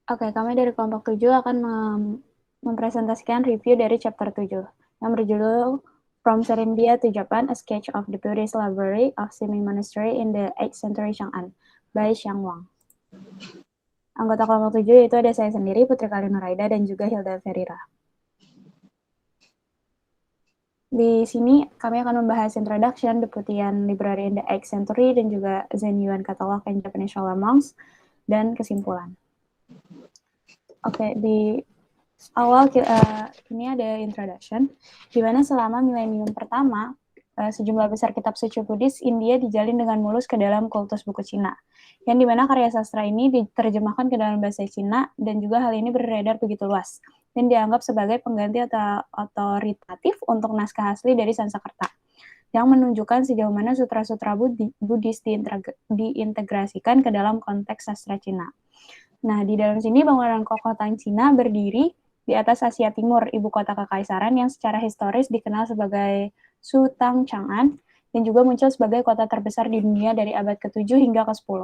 Oke, kami dari kelompok 7 akan mempresentasikan review dari chapter 7 yang berjudul From Serindia to Japan, A Sketch of the Buddhist Library of Ximing Monastery in the 8th Century Chang'an by Xiang Wang. Anggota kelompok 7 yaitu ada saya sendiri, Putri Kalinuraida, dan juga Hilda Ferira. Di sini kami akan membahas introduction, the Putian Library in the 8th Century, dan juga Zen Yuan Catalog and Japanese Shola Monks, dan kesimpulan. Oke, di awal ini ada introduction, di mana selama milenium pertama, sejumlah besar kitab suci Buddhis India dijalin dengan mulus ke dalam kultus buku Cina, yang dimana karya sastra ini diterjemahkan ke dalam bahasa Cina, dan juga hal ini beredar begitu luas, dan dianggap sebagai pengganti atau otoritatif untuk naskah asli dari Sanskerta, yang menunjukkan sejauh mana sutra-sutra Buddhis diintegrasikan ke dalam konteks sastra Cina. Nah, di dalam sini bangunan kokoh Tang Cina berdiri di atas Asia Timur, ibu kota kekaisaran yang secara historis dikenal sebagai Sutang Chang'an, dan juga muncul sebagai kota terbesar di dunia dari abad ke-7 hingga ke-10.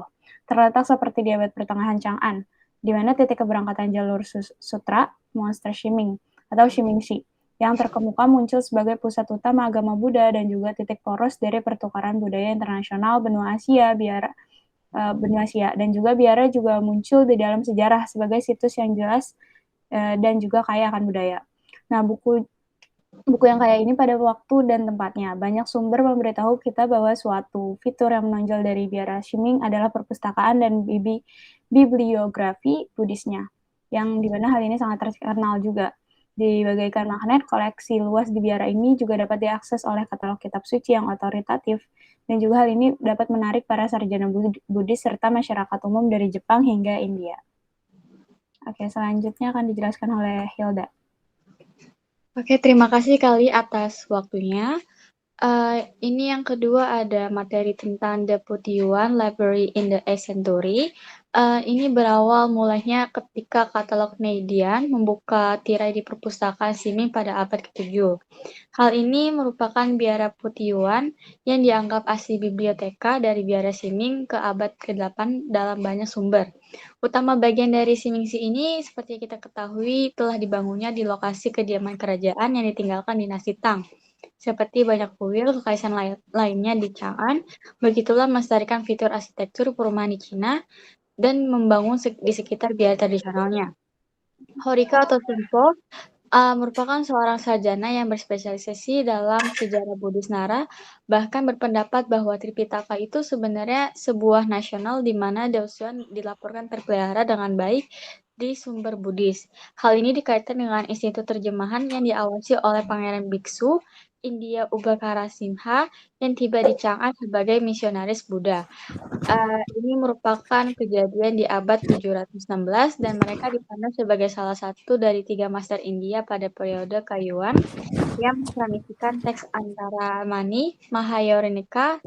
Terletak seperti di abad pertengahan Chang'an, di mana titik keberangkatan jalur sutra, Monster Shiming, atau Shimingshi, yang terkemuka muncul sebagai pusat utama agama Buddha dan juga titik poros dari pertukaran budaya internasional benua Asia, benua Asia, dan juga biara juga muncul di dalam sejarah sebagai situs yang jelas dan juga kaya akan budaya. Nah, buku yang kaya ini pada waktu dan tempatnya. Banyak sumber memberitahu kita bahwa suatu fitur yang menonjol dari biara Shiming adalah perpustakaan dan bibliografi Buddhisnya, yang dimana hal ini sangat terkenal juga. Di bagaikan magnet, koleksi luas di biara ini juga dapat diakses oleh katalog kitab suci yang otoritatif, dan juga hal ini dapat menarik para sarjana Buddhis serta masyarakat umum dari Jepang hingga India. Oke, selanjutnya akan dijelaskan oleh Hilda. Oke, terima kasih Kali atas waktunya. Ini yang kedua ada materi tentang The Putian Library in the 8th Century. Ini berawal mulainya ketika katalog Neidian membuka tirai di perpustakaan Siming pada abad ke-7. Hal ini merupakan biara Putian yang dianggap asli biblioteka dari biara Siming ke abad ke-8 dalam banyak sumber. Utama bagian dari Simingsi ini, seperti kita ketahui, telah dibangunnya di lokasi kediaman kerajaan yang ditinggalkan dinasti Tang. Seperti banyak kuil kekaisaran lainnya di Chang'an, begitulah melestarikan fitur arsitektur perumahan di Cina dan membangun di sekitar biara tradisionalnya. Horika atau Simpo merupakan seorang sarjana yang berspesialisasi dalam sejarah Buddhis Nara, bahkan berpendapat bahwa Tripitaka itu sebenarnya sebuah nasional di mana Daosuan dilaporkan terpelihara dengan baik di sumber Buddhis. Hal ini dikaitkan dengan institut terjemahan yang diawasi oleh Pangeran Biksu India Ugakara Simha yang tiba di Chang'an sebagai misionaris Buddha. Ini merupakan kejadian di abad 716 dan mereka dipandang sebagai salah satu dari 3 master India pada periode Kayuan yang mentranslasikan teks antara Mani Mahayanika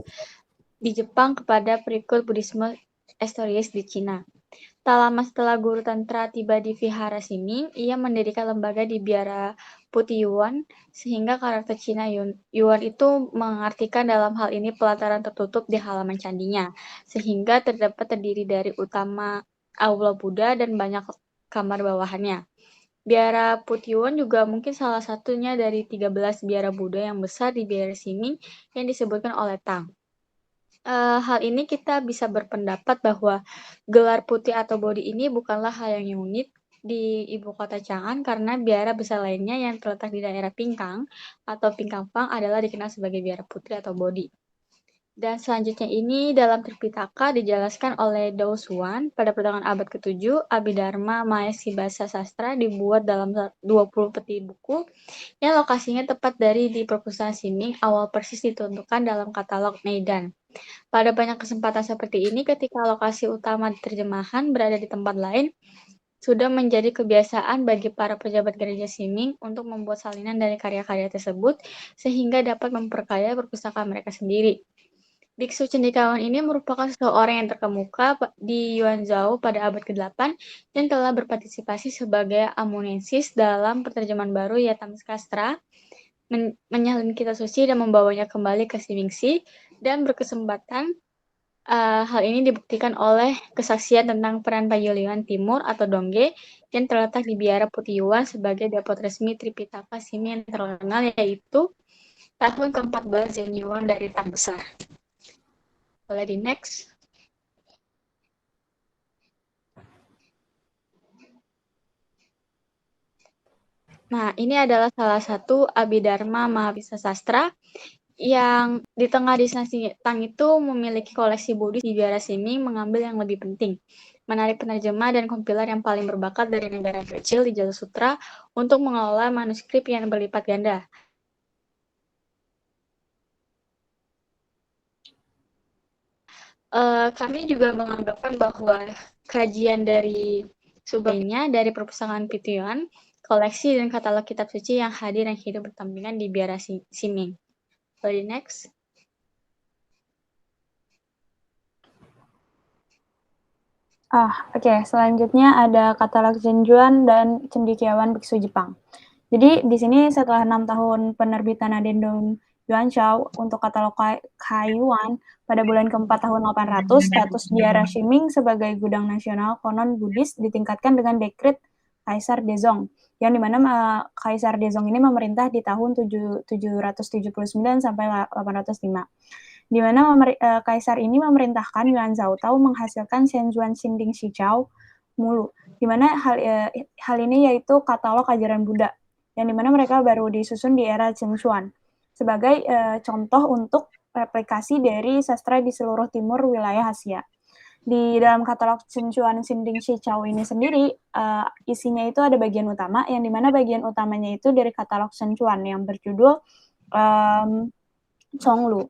di Jepang kepada perikul Buddhisme Estories di Cina. Tak lama setelah guru tantra tiba di Vihara Siming, ia mendirikan lembaga di biara Putih Yuan, sehingga karakter Cina Yuan itu mengartikan dalam hal ini pelataran tertutup di halaman candinya, sehingga terdapat terdiri dari utama aula Buddha dan banyak kamar bawahannya. Biara Putyuan juga mungkin salah satunya dari 13 biara Buddha yang besar di biara Siming yang disebutkan oleh Tang. Hal ini kita bisa berpendapat bahwa gelar putih atau bodi ini bukanlah hal yang unik di ibu kota Chang'an karena biara besar lainnya yang terletak di daerah Pingkang atau Pingkangpang adalah dikenal sebagai biara putri atau bodi. Dan selanjutnya ini dalam Tripitaka dijelaskan oleh Dao Suan pada pertengahan abad ke-7, Abhidharma Mahesi Bahasa Sastra dibuat dalam 20 peti buku yang lokasinya tepat dari di perpustakaan Siming awal persis ditentukan dalam katalog Neidan. Pada banyak kesempatan seperti ini, ketika lokasi utama terjemahan berada di tempat lain, sudah menjadi kebiasaan bagi para pejabat gereja Siming untuk membuat salinan dari karya-karya tersebut sehingga dapat memperkaya perpustakaan mereka sendiri. Biksu Cendikawan ini merupakan seorang yang terkemuka di Yuanzhou pada abad ke-8 dan telah berpartisipasi sebagai amanuensis dalam penerjemahan baru Yatamsastra, menyalin kitab suci dan membawanya kembali ke Simingsi dan berkesempatan Hal ini dibuktikan oleh kesaksian tentang peran Paguyuan Timur atau Dongge yang terletak di Biara Putiyuan sebagai dapur resmi Tripitaka Simi yang terkenal, yaitu tahun ke-14 Zenyuan dari Tang Besar. Boleh di next. Nah, ini adalah salah satu Abhidharma Mahawisa Sastra yang di tengah dinasti Tang itu memiliki koleksi Buddhis di Biara Simi mengambil yang lebih penting, menarik penerjemah dan kompiler yang paling berbakat dari negara kecil di Jalur Sutra untuk mengelola manuskrip yang berlipat ganda. Kami juga menganggapkan bahwa kajian dari sumbernya dari perpustakaan Pituan, koleksi dan katalog kitab suci yang hadir dan hidup berdampingan di Biara Siming. Boleh next. Oke. Selanjutnya ada katalog Zhenjuan dan cendekiawan biksu Jepang. Jadi di sini setelah 6 tahun penerbitan Addendum Yuanshao untuk katalog Kaiyuan pada bulan keempat tahun 800, status Biara Shiming sebagai gudang nasional konon Buddhis ditingkatkan dengan dekret Kaisar Dezong, yang dimana Kaisar Dezong ini memerintah di tahun 779 sampai 805. Di mana Kaisar ini memerintahkan Yuan Zhaotao menghasilkan Shenzhuan Xinding Xichao Mulu, di mana hal ini yaitu katalog ajaran Buddha, yang dimana mereka baru disusun di era Zhenchuan sebagai contoh untuk replikasi dari sastra di seluruh timur wilayah Asia. Di dalam katalog Zhenchuan Xinding Xichao ini sendiri, isinya itu ada bagian utama, yang dimana bagian utamanya itu dari katalog Zhenchuan yang berjudul Chonglu.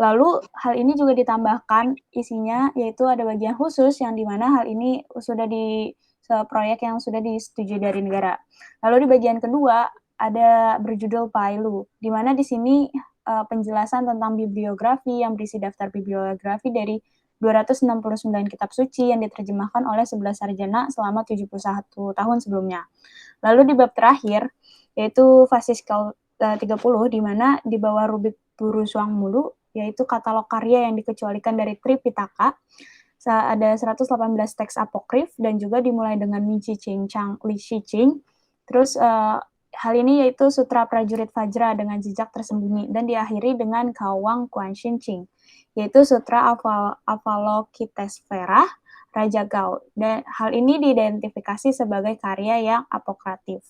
Lalu hal ini juga ditambahkan isinya, yaitu ada bagian khusus yang dimana hal ini sudah di proyek yang sudah disetujui dari negara. Lalu di bagian kedua ada berjudul Pailu, di mana di sini penjelasan tentang bibliografi yang berisi daftar bibliografi dari 269 kitab suci yang diterjemahkan oleh 11 sarjana selama 71 tahun sebelumnya. Lalu di bab terakhir, yaitu Fasiskal 30, di mana di bawah rubrik Buru Suang Mulu, yaitu katalog karya yang dikecualikan dari Tripitaka, ada 118 teks apokrif, dan juga dimulai dengan Mi Ching Chang Li Ching. Terus hal ini yaitu Sutra Prajurit Vajra dengan jejak tersembunyi, dan diakhiri dengan Kawang Kuan Shin Ching, yaitu Sutra Avalokitesvara Raja Gao. Dan hal ini diidentifikasi sebagai karya yang apokratif.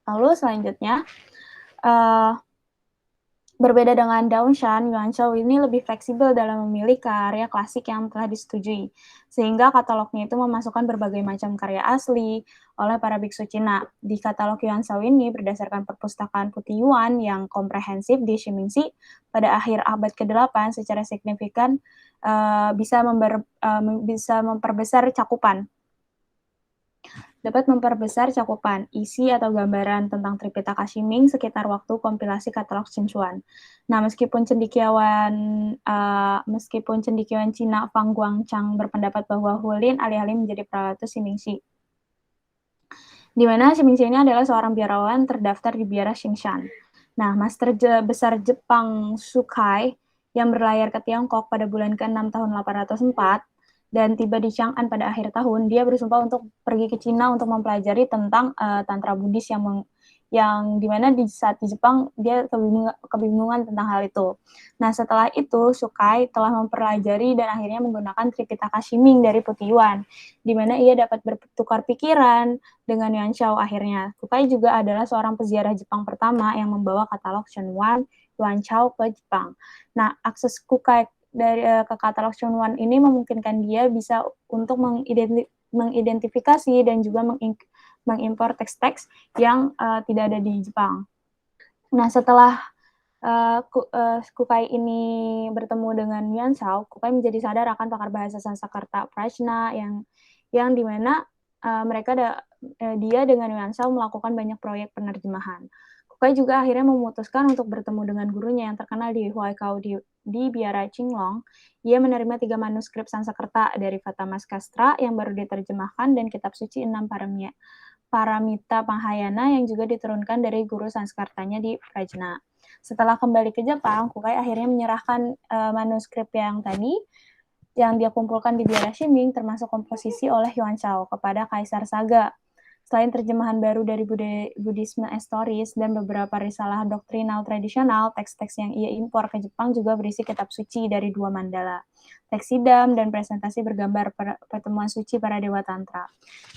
Lalu selanjutnya, berbeda dengan Daongshan, Yuanshao ini lebih fleksibel dalam memilih karya klasik yang telah disetujui, sehingga katalognya itu memasukkan berbagai macam karya asli oleh para biksu Cina. Di katalog Yuanshao ini, berdasarkan perpustakaan Putih Yuan yang komprehensif di Shimingsi pada akhir abad ke-8, secara signifikan bisa memperbesar cakupan. Dapat memperbesar cakupan, isi atau gambaran tentang Tripitaka Shiming sekitar waktu kompilasi katalog Zhenchuan. Nah, meskipun cendekiawan Cina Fang Guangchang berpendapat bahwa Hulin alih-alih menjadi pralatu Shimingsi, di mana Shimingsi ini adalah seorang biarawan terdaftar di biara Xingshan. Nah, Master Besar Jepang Sukai yang berlayar ke Tiongkok pada bulan ke-6 tahun 804 dan tiba di Chang'an pada akhir tahun, dia bersumpah untuk pergi ke Cina untuk mempelajari tentang Tantra Buddhis yang dimana di saat di Jepang dia kebingungan tentang hal itu. Nah, setelah itu Sukai telah mempelajari dan akhirnya menggunakan Tripitaka Shiming dari Putih Yuan, di mana ia dapat bertukar pikiran dengan Yuanshao akhirnya. Sukai juga adalah seorang peziarah Jepang pertama yang membawa katalog Shenwan Yuanshao ke Jepang. Nah, akses Kukai dari ke katalog Shenwan ini memungkinkan dia bisa untuk mengidentifikasi dan juga mengimpor teks-teks yang tidak ada di Jepang. Nah, setelah Kukai ini bertemu dengan Yuanshao, Kukai menjadi sadar akan pakar bahasa Sanskerta Prajna yang dimana dia dengan Yuanshao melakukan banyak proyek penerjemahan. Kukai juga akhirnya memutuskan untuk bertemu dengan gurunya yang terkenal di Huaikao di biara Qinglong. Ia menerima 3 manuskrip Sanskerta dari Fatamaskastra yang baru diterjemahkan dan kitab suci 6 Paramita Panghayana yang juga diturunkan dari guru Sanskertanya di Prajna. Setelah kembali ke Jepang, Kukai akhirnya menyerahkan manuskrip yang tadi yang dia kumpulkan di Biara Shiming termasuk komposisi oleh Yuan Shao kepada Kaisar Saga. Selain terjemahan baru dari Buddhisme Stories dan beberapa risalah doktrinal tradisional, teks-teks yang ia impor ke Jepang juga berisi kitab suci dari 2 mandala, teks sidam, dan presentasi bergambar pertemuan suci para dewa tantra.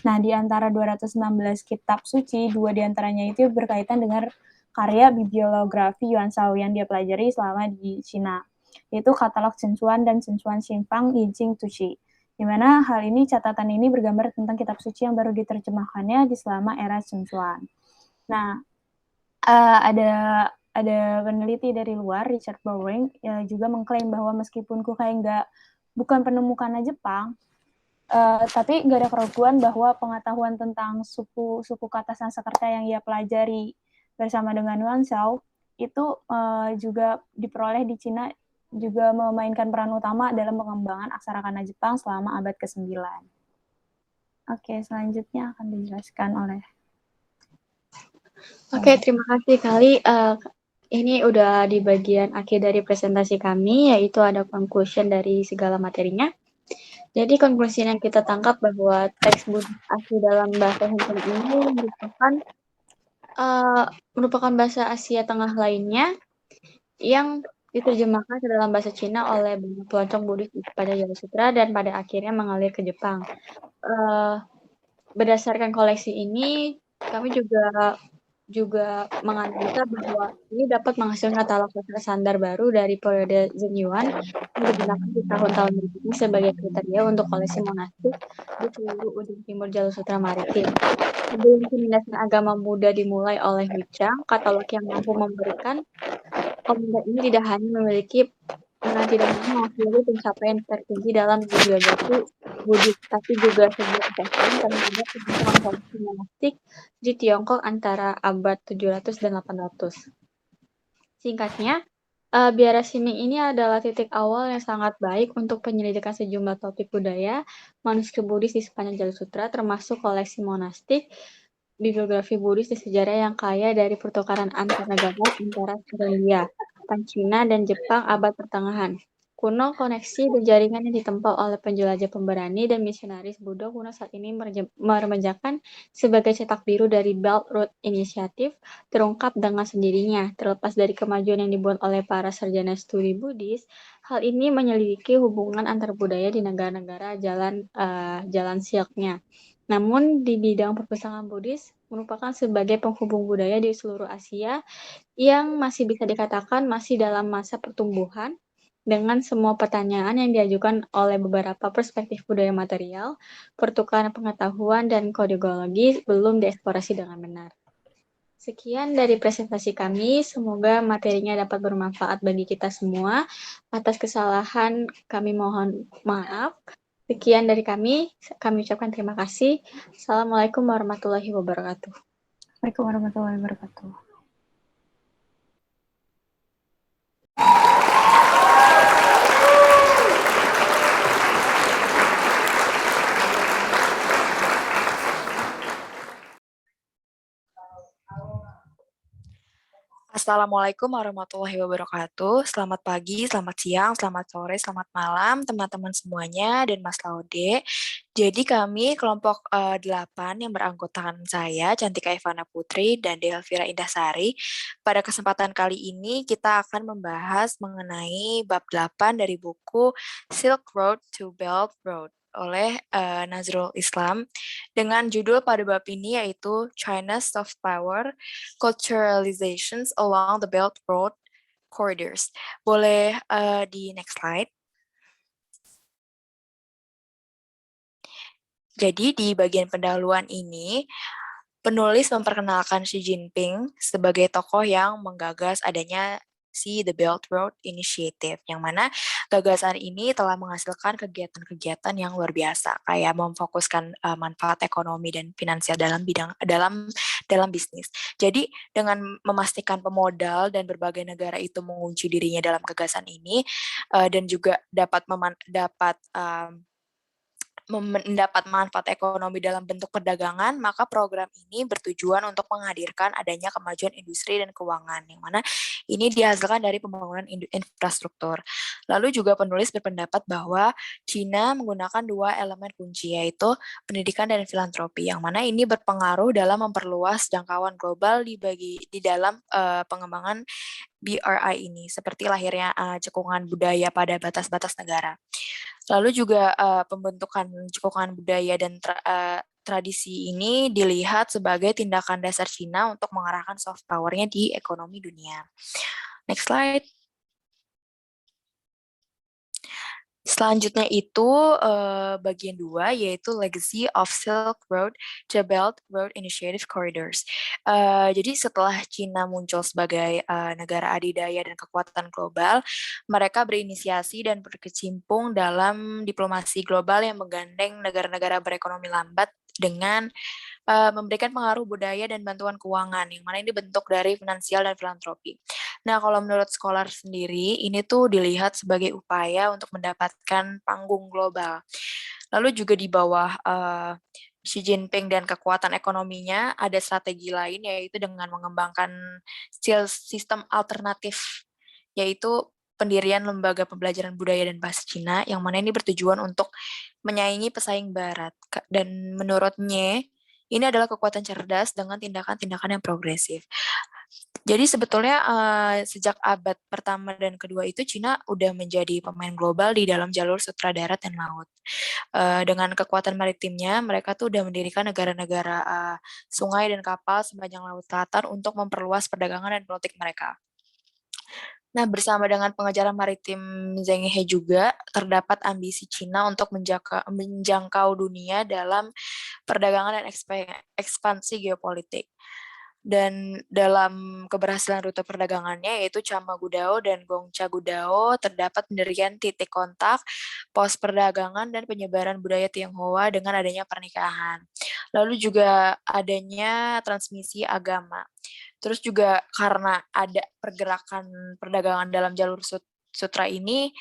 Nah, di antara 216 kitab suci, 2 diantaranya itu berkaitan dengan karya bibliografi Yuan Shao yang dia pelajari selama di Cina, yaitu katalog Zhenzuan dan Zhenzuan Xinfang Yijing Tushi, di mana hal ini catatan ini bergambar tentang kitab suci yang baru diterjemahkannya di selama era Zhenzuan. Nah, ada peneliti dari luar, Richard Bowring, juga mengklaim bahwa meskipun Kukai bukan penemukannya Jepang, tapi nggak ada keraguan bahwa pengetahuan tentang suku kata Sanskerta yang ia pelajari bersama dengan Yuan Shao itu juga diperoleh di Cina, juga memainkan peran utama dalam pengembangan aksara kana Jepang selama abad ke-9. Oke, selanjutnya akan dijelaskan oleh... Oke, terima kasih kali. Ini udah di bagian akhir dari presentasi kami, yaitu ada conclusion dari segala materinya. Jadi konklusi yang kita tangkap bahwa teks Buddhis asli dalam bahasa Hindun ini merupakan bahasa Asia Tengah lainnya yang diterjemahkan ke dalam bahasa Cina oleh banyak pelancong Buddhis pada Jala Sutra dan pada akhirnya mengalir ke Jepang. Berdasarkan koleksi ini, kami juga menganalisa bahwa ini dapat menghasilkan katalog sastra standar baru dari periode Zhen Yuan yang digunakan di tahun-tahun berikutnya sebagai kriteria untuk koleksi monastik di seluruh ujung timur jalur sutra maritim. Sebelum penindasan agama Buddha dimulai oleh Huichang, katalog yang mampu memberikan komentar ini tidak hanya mewakili pencapaian tertinggi dalam bibliografi Buddhis, tapi juga sebuah assessment terhadap perkembangan koleksi monastik di Tiongkok antara abad 700 dan 800. Singkatnya, Biara Shiming ini adalah titik awal yang sangat baik untuk penyelidikan sejumlah topik budaya manuskrip Buddhis di sepanjang jalur sutra, termasuk koleksi monastik, bibliografi Buddhis di sejarah yang kaya dari pertukaran antar negara antara Australia, Cina, dan Jepang abad pertengahan kuno, koneksi dan jaringan yang ditempuh oleh penjelajah pemberani dan misionaris Buddha kuno saat ini meremajakan sebagai cetak biru dari Belt Road Initiative terungkap dengan sendirinya. Terlepas dari kemajuan yang dibuat oleh para sarjana studi Buddhis, hal ini menyelidiki hubungan antar budaya di negara-negara jalan silknya. Namun di bidang perpustakaan Buddhis merupakan sebagai penghubung budaya di seluruh Asia yang masih bisa dikatakan masih dalam masa pertumbuhan dengan semua pertanyaan yang diajukan oleh beberapa perspektif budaya material, pertukaran pengetahuan, dan kodologi belum dieksplorasi dengan benar. Sekian dari presentasi kami, semoga materinya dapat bermanfaat bagi kita semua. Atas kesalahan kami mohon maaf. Sekian dari kami ucapkan terima kasih. Assalamualaikum warahmatullahi wabarakatuh. Waalaikumsalam warahmatullahi wabarakatuh. Assalamualaikum warahmatullahi wabarakatuh. Selamat pagi, selamat siang, selamat sore, selamat malam teman-teman semuanya dan Mas Laude. Jadi kami kelompok 8 yang beranggotakan saya, Cantika Ivana Putri dan Delvira Indahsari. Pada kesempatan kali ini kita akan membahas mengenai bab 8 dari buku Silk Road to Belt Road oleh Nazrul Islam dengan judul pada bab ini yaitu China's Soft Power, Culturalizations Along the Belt Road Corridors. Boleh di next slide. Jadi di bagian pendahuluan ini, penulis memperkenalkan Xi Jinping sebagai tokoh yang menggagas adanya The Belt Road Initiative, yang mana gagasan ini telah menghasilkan kegiatan-kegiatan yang luar biasa, kayak memfokuskan manfaat ekonomi dan finansial dalam bisnis. Jadi dengan memastikan pemodal dan berbagai negara itu mengunci dirinya dalam gagasan ini, dan juga dapat mendapat manfaat ekonomi dalam bentuk perdagangan, maka program ini bertujuan untuk menghadirkan adanya kemajuan industri dan keuangan, yang mana ini dihasilkan dari pembangunan infrastruktur. Lalu juga penulis berpendapat bahwa Cina menggunakan 2 elemen kunci, yaitu pendidikan dan filantropi, yang mana ini berpengaruh dalam memperluas jangkauan global di dalam pengembangan BRI ini, seperti lahirnya cekungan budaya pada batas-batas negara. Lalu juga pembentukan cekungan budaya dan tradisi ini dilihat sebagai tindakan dasar Cina untuk mengarahkan soft power-nya di ekonomi dunia. Next slide. Selanjutnya itu bagian 2, yaitu Legacy of Silk Road to Belt Road Initiative Corridors. Jadi setelah Cina muncul sebagai negara adidaya dan kekuatan global, mereka berinisiasi dan berkecimpung dalam diplomasi global yang menggandeng negara-negara berekonomi lambat dengan memberikan pengaruh budaya dan bantuan keuangan, yang mana ini bentuk dari finansial dan filantropi. Nah, kalau menurut scholar sendiri, ini tuh dilihat sebagai upaya untuk mendapatkan panggung global. Lalu juga di bawah Xi Jinping dan kekuatan ekonominya, ada strategi lain, yaitu dengan mengembangkan sistem alternatif, yaitu pendirian lembaga pembelajaran budaya dan bahasa Cina, yang mana ini bertujuan untuk menyaingi pesaing Barat. Dan menurutnya, ini adalah kekuatan cerdas dengan tindakan-tindakan yang progresif. Jadi sebetulnya sejak abad pertama dan kedua itu Cina udah menjadi pemain global di dalam jalur sutra darat dan laut. Dengan kekuatan maritimnya, mereka tuh udah mendirikan negara-negara sungai dan kapal sepanjang laut selatan untuk memperluas perdagangan dan politik mereka. Nah, bersama dengan pengejaran maritim Zheng He juga terdapat ambisi Cina untuk menjangkau dunia dalam perdagangan dan ekspansi geopolitik. Dan dalam keberhasilan rute perdagangannya, yaitu Camagudao dan Gongcha-Gudao, terdapat pendirian titik kontak, pos perdagangan, dan penyebaran budaya Tionghoa dengan adanya pernikahan. Lalu juga adanya transmisi agama. Terus juga karena ada pergerakan perdagangan dalam jalur sutra ini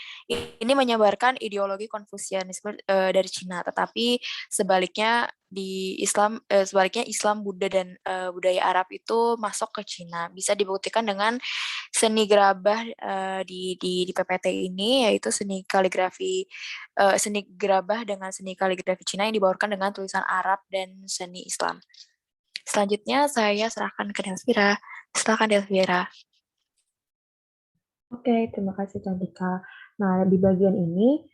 menyebarkan ideologi Konfusianisme dari Cina, tetapi sebaliknya Islam, Buddha dan budaya Arab itu masuk ke Cina. Bisa dibuktikan dengan seni gerabah di PPT ini, yaitu seni gerabah dengan seni kaligrafi Cina yang dibaurkan dengan tulisan Arab dan seni Islam. Selanjutnya saya serahkan ke Delvira. Silakan Delvira. Oke, terima kasih Cantika. Nah, di bagian ini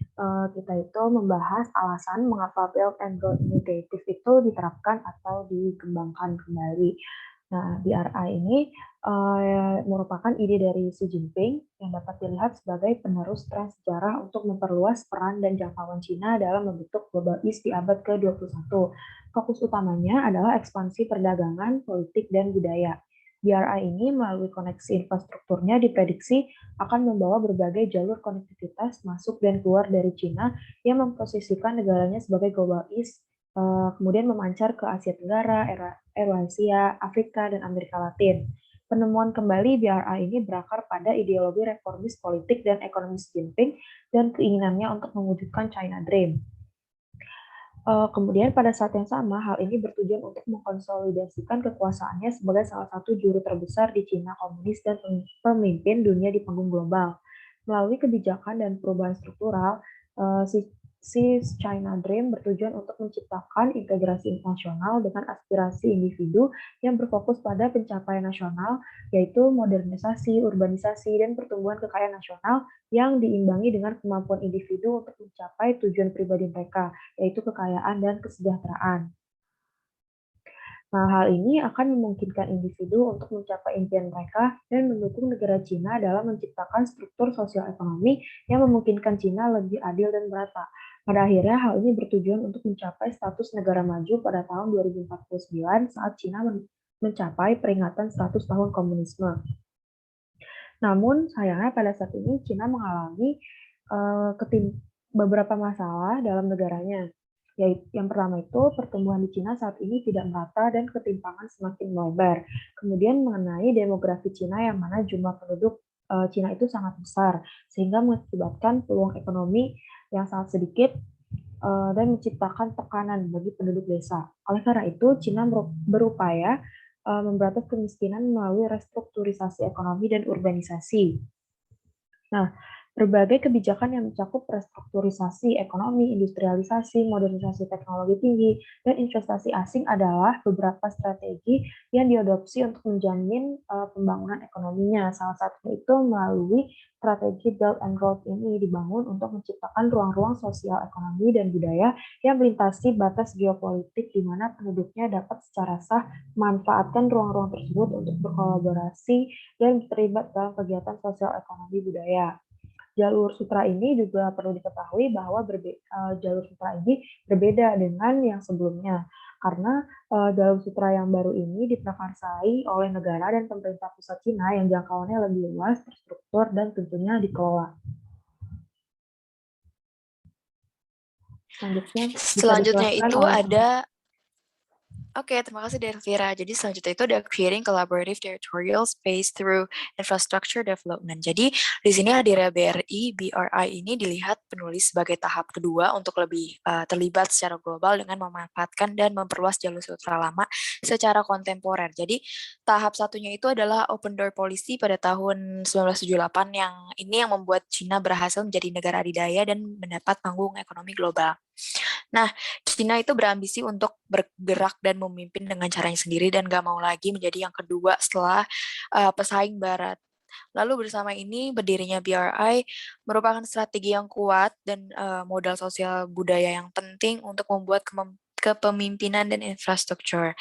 kita itu membahas alasan mengapa Belt and Road Initiative itu diterapkan atau dikembangkan kembali. Nah, BRI ini merupakan ide dari Xi Jinping yang dapat dilihat sebagai penerus tren sejarah untuk memperluas peran dan jangkauan Cina dalam membentuk Global East di abad ke-21. Fokus utamanya adalah ekspansi perdagangan, politik, dan budaya. BRI ini melalui koneksi infrastrukturnya diprediksi akan membawa berbagai jalur konektivitas masuk dan keluar dari Cina yang memposisikan negaranya sebagai Global East, kemudian memancar ke Asia Tenggara, Eurasia, Afrika, dan Amerika Latin. Penemuan kembali BRI ini berakar pada ideologi reformis politik dan ekonomi Xi Jinping dan keinginannya untuk mewujudkan China Dream. Kemudian pada saat yang sama, hal ini bertujuan untuk mengkonsolidasikan kekuasaannya sebagai salah satu juru terbesar di Cina komunis dan pemimpin dunia di panggung global. Melalui kebijakan dan perubahan struktural, China Dream bertujuan untuk menciptakan integrasi nasional dengan aspirasi individu yang berfokus pada pencapaian nasional, yaitu modernisasi, urbanisasi, dan pertumbuhan kekayaan nasional yang diimbangi dengan kemampuan individu untuk mencapai tujuan pribadi mereka, yaitu kekayaan dan kesejahteraan. Nah, hal ini akan memungkinkan individu untuk mencapai impian mereka dan mendukung negara Cina dalam menciptakan struktur sosial ekonomi yang memungkinkan Cina lebih adil dan merata. Pada akhirnya, hal ini bertujuan untuk mencapai status negara maju pada tahun 2049 saat Cina mencapai peringatan 100 tahun komunisme. Namun, sayangnya pada saat ini Cina mengalami beberapa masalah dalam negaranya. Yang pertama itu, pertumbuhan di Cina saat ini tidak merata dan ketimpangan semakin melebar. Kemudian mengenai demografi Cina yang mana jumlah penduduk Cina itu sangat besar, sehingga mengakibatkan peluang ekonomi yang sangat sedikit dan menciptakan tekanan bagi penduduk desa. Oleh karena itu, Cina berupaya memberantas kemiskinan melalui restrukturisasi ekonomi dan urbanisasi. Nah, berbagai kebijakan yang mencakup restrukturisasi ekonomi, industrialisasi, modernisasi teknologi tinggi, dan investasi asing adalah beberapa strategi yang diadopsi untuk menjamin pembangunan ekonominya. Salah satunya itu melalui strategi Belt and Road ini dibangun untuk menciptakan ruang-ruang sosial ekonomi dan budaya yang melintasi batas geopolitik di mana penduduknya dapat secara sah memanfaatkan ruang-ruang tersebut untuk berkolaborasi dan terlibat dalam kegiatan sosial ekonomi budaya. Jalur sutra ini juga perlu diketahui bahwa jalur sutra ini berbeda dengan yang sebelumnya karena jalur sutra yang baru ini diprakarsai oleh negara dan pemerintah pusat Cina yang jangkauannya lebih luas, terstruktur, dan tentunya dikelola. Selanjutnya itu ada Oke, terima kasih Delvira. Jadi selanjutnya itu ada creating collaborative territorial space through infrastructure development. Jadi di sini hadirnya BRI ini dilihat penulis sebagai tahap kedua untuk lebih terlibat secara global dengan memanfaatkan dan memperluas jalur sutra lama secara kontemporer. Jadi tahap satunya itu adalah open door policy pada tahun 1978 yang membuat Cina berhasil menjadi negara adidaya dan mendapat panggung ekonomi global. Nah, Cina itu berambisi untuk bergerak dan memimpin dengan caranya sendiri dan gak mau lagi menjadi yang kedua setelah pesaing barat. Lalu bersama ini berdirinya BRI merupakan strategi yang kuat dan modal sosial budaya yang penting untuk membuat kepemimpinan dan infrastruktur.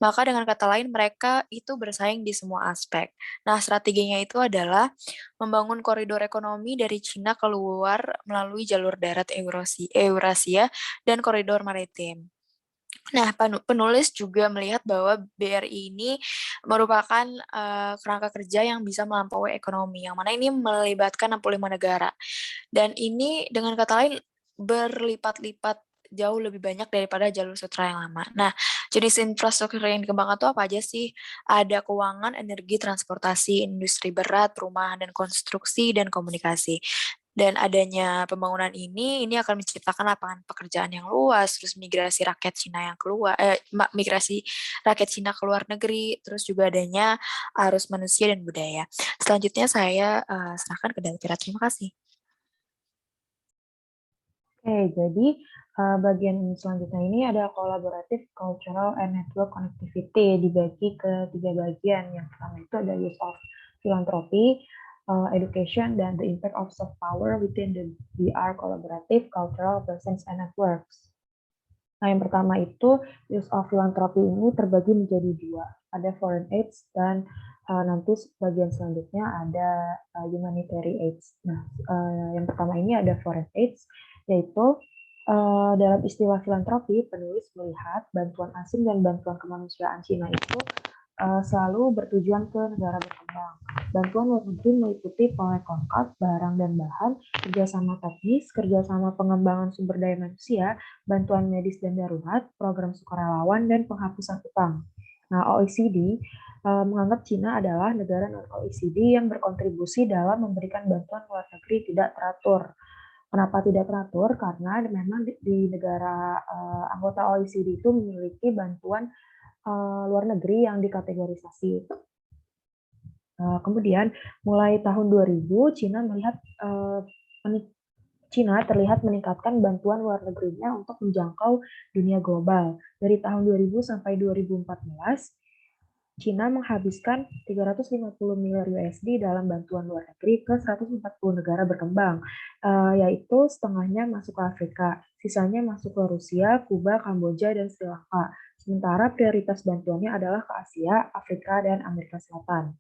Maka dengan kata lain mereka itu bersaing di semua aspek. Nah, strateginya itu adalah membangun koridor ekonomi dari Cina keluar melalui jalur darat Eurasia dan koridor maritim. Nah, penulis juga melihat bahwa BRI ini merupakan kerangka kerja yang bisa melampaui ekonomi, yang mana ini melibatkan 65 negara. Dan ini dengan kata lain berlipat-lipat jauh lebih banyak daripada jalur sutra yang lama. Nah, jenis infrastruktur yang dikembangkan itu apa aja sih? Ada keuangan, energi, transportasi, industri berat, perumahan dan konstruksi, dan komunikasi. Dan adanya pembangunan ini akan menciptakan lapangan pekerjaan yang luas, terus migrasi rakyat Cina ke luar negeri, terus juga adanya arus manusia dan budaya. Selanjutnya saya serahkan ke Delvira. Terima kasih. Oke, jadi bagian selanjutnya ini ada collaborative cultural and network connectivity, dibagi ke 3 bagian. Yang pertama itu ada use of philanthropy, education, dan the impact of soft power within the BR collaborative cultural presence and networks. Nah, yang pertama itu use of philanthropy ini terbagi menjadi 2. Ada foreign aids dan nanti bagian selanjutnya ada humanitarian aids. Nah, yang pertama ini ada foreign aids, yaitu dalam istilah filantropi, penulis melihat bantuan asing dan bantuan kemanusiaan Cina itu selalu bertujuan ke negara berkembang. Bantuan luar negeri meliputi proyek konkat, barang dan bahan, kerjasama teknis, kerjasama pengembangan sumber daya manusia, bantuan medis dan darurat, program sukarelawan, dan penghapusan utang. Nah, OECD menganggap Cina adalah negara non-OECD yang berkontribusi dalam memberikan bantuan luar negeri tidak teratur. Kenapa tidak teratur? Karena memang di negara anggota OECD itu memiliki bantuan luar negeri yang dikategorisasi. Kemudian mulai tahun 2000 Cina terlihat meningkatkan bantuan luar negerinya untuk menjangkau dunia global. Dari tahun 2000 sampai 2014, Cina menghabiskan 350 miliar USD dalam bantuan luar negeri ke 140 negara berkembang, yaitu setengahnya masuk ke Afrika, sisanya masuk ke Rusia, Kuba, Kamboja, dan Sri Lanka. Sementara prioritas bantuannya adalah ke Asia, Afrika, dan Amerika Selatan.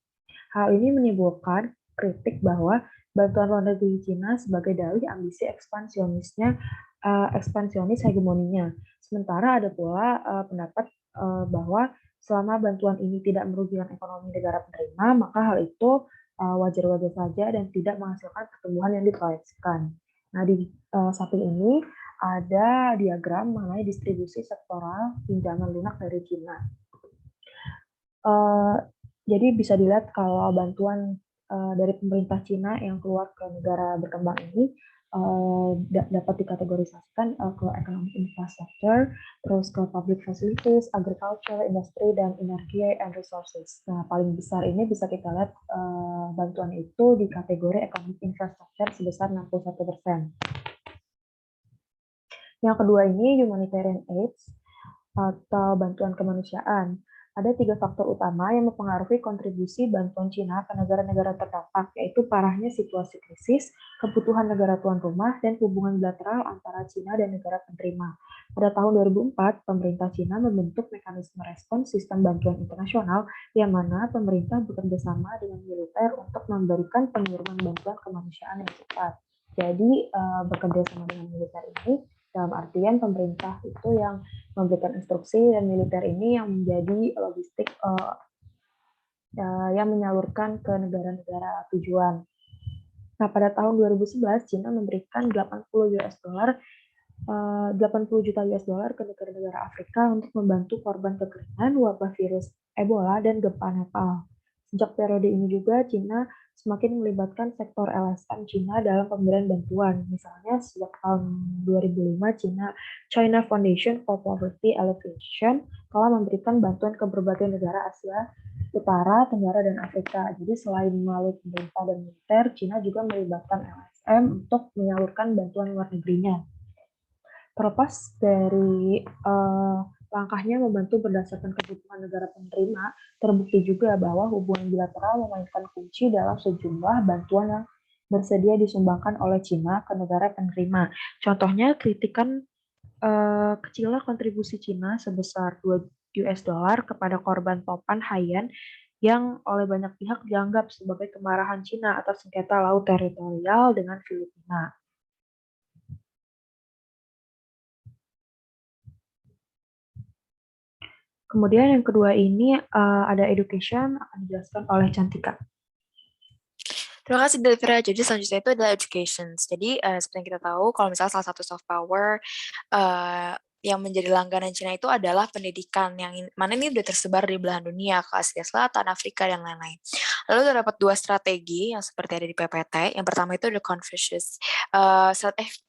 Hal ini menimbulkan kritik bahwa bantuan luar negeri Cina sebagai dalih ambisi ekspansionis hegemoninya. Sementara ada pula pendapat bahwa selama bantuan ini tidak merugikan ekonomi negara penerima, maka hal itu wajar-wajar saja dan tidak menghasilkan pertumbuhan yang diproyeksikan. Nah, di samping ini ada diagram mengenai distribusi sektoral pinjaman lunak dari Cina. Jadi bisa dilihat kalau bantuan dari pemerintah Cina yang keluar ke negara berkembang ini dapat dikategorisasikan ke economic infrastructure, terus ke public facilities, agriculture, industry, dan energy and resources. Nah, paling besar ini bisa kita lihat bantuan itu di kategori economic infrastructure sebesar 61%. Yang kedua ini humanitarian aid atau bantuan kemanusiaan. Ada 3 faktor utama yang mempengaruhi kontribusi bantuan Cina ke negara-negara terdampak, yaitu parahnya situasi krisis, kebutuhan negara tuan rumah, dan hubungan bilateral antara Cina dan negara penerima. Pada tahun 2004, pemerintah Cina membentuk mekanisme respons sistem bantuan internasional, yang mana pemerintah bekerja sama dengan militer untuk memberikan pengiriman bantuan kemanusiaan yang cepat. Jadi, bekerja sama dengan militer ini dalam artian pemerintah itu yang memberikan instruksi dan militer ini yang menjadi logistik yang menyalurkan ke negara-negara tujuan. Nah, pada tahun 2011 Cina memberikan 80 juta US dollar ke negara-negara Afrika untuk membantu korban kekeringan, wabah virus Ebola, dan gempa Nepal. Sejak periode ini juga Cina semakin melibatkan sektor LSM Cina dalam pemberian bantuan. Misalnya sejak tahun 2005 China Foundation for Poverty Alleviation telah memberikan bantuan ke berbagai negara Asia Utara, Tenggara, dan Afrika. Jadi selain melalui pemerintah dan militer, Cina juga melibatkan LSM untuk menyalurkan bantuan luar negerinya. Terlepas dari langkahnya membantu berdasarkan kebutuhan negara penerima, terbukti juga bahwa hubungan bilateral memainkan kunci dalam sejumlah bantuan yang bersedia disumbangkan oleh Cina ke negara penerima. Contohnya, kritikan kecilnya kontribusi Cina sebesar 2 US dollar kepada korban topan Haiyan yang oleh banyak pihak dianggap sebagai kemarahan Cina atas sengketa laut teritorial dengan Filipina. Kemudian yang kedua ini ada education, akan dijelaskan oleh Cantika. Terima kasih Delvira. Jadi selanjutnya itu adalah education. Jadi seperti yang kita tahu, kalau misalnya salah satu soft power yang menjadi langganan Cina itu adalah pendidikan, yang mana ini udah tersebar di belahan dunia, ke Asia Selatan, Afrika, dan lain-lain. Lalu terdapat 2 strategi yang seperti ada di PPT. Yang pertama itu The Confucius.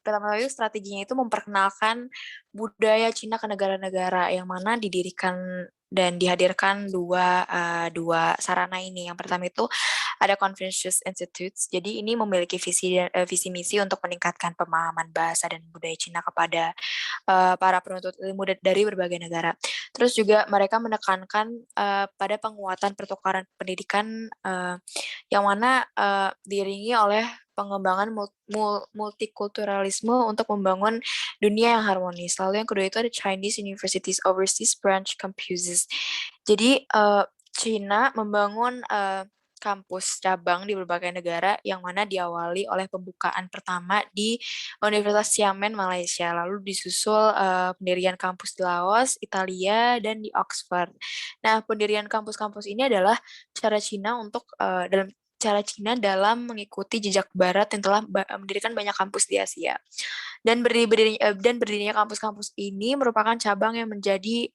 Pertama itu strateginya itu memperkenalkan budaya Cina ke negara-negara yang mana didirikan dan dihadirkan dua sarana ini. Yang pertama itu ada Confucius Institutes. Jadi ini memiliki visi misi untuk meningkatkan pemahaman bahasa dan budaya Cina kepada para penuntut ilmu dari berbagai negara. Terus juga mereka menekankan pada penguatan pertukaran pendidikan yang mana diiringi oleh pengembangan multikulturalisme untuk membangun dunia yang harmonis. Lalu yang kedua itu ada Chinese Universities Overseas Branch Campuses. Jadi China membangun kampus cabang di berbagai negara yang mana diawali oleh pembukaan pertama di Universitas Xiamen, Malaysia. Lalu disusul pendirian kampus di Laos, Italia, dan di Oxford. Nah, pendirian kampus-kampus ini adalah cara Cina dalam mengikuti jejak Barat yang telah mendirikan banyak kampus di Asia. Dan berdirinya kampus-kampus ini merupakan cabang yang menjadi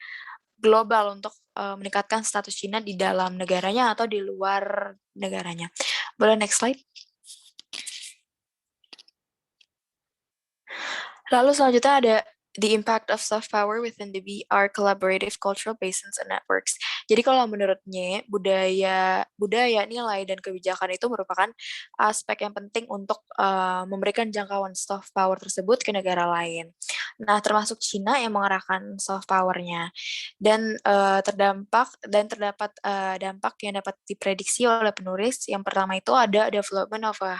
global untuk meningkatkan status Cina di dalam negaranya atau di luar negaranya. Boleh next slide? Lalu selanjutnya ada the impact of soft power within the VR collaborative cultural basins and networks. Jadi kalau menurutnya budaya, nilai, dan kebijakan itu merupakan aspek yang penting untuk memberikan jangkauan soft power tersebut ke negara lain. Nah, termasuk Cina yang mengarahkan soft power-nya. Dan terdapat dampak yang dapat diprediksi oleh penulis. Yang pertama itu ada development of a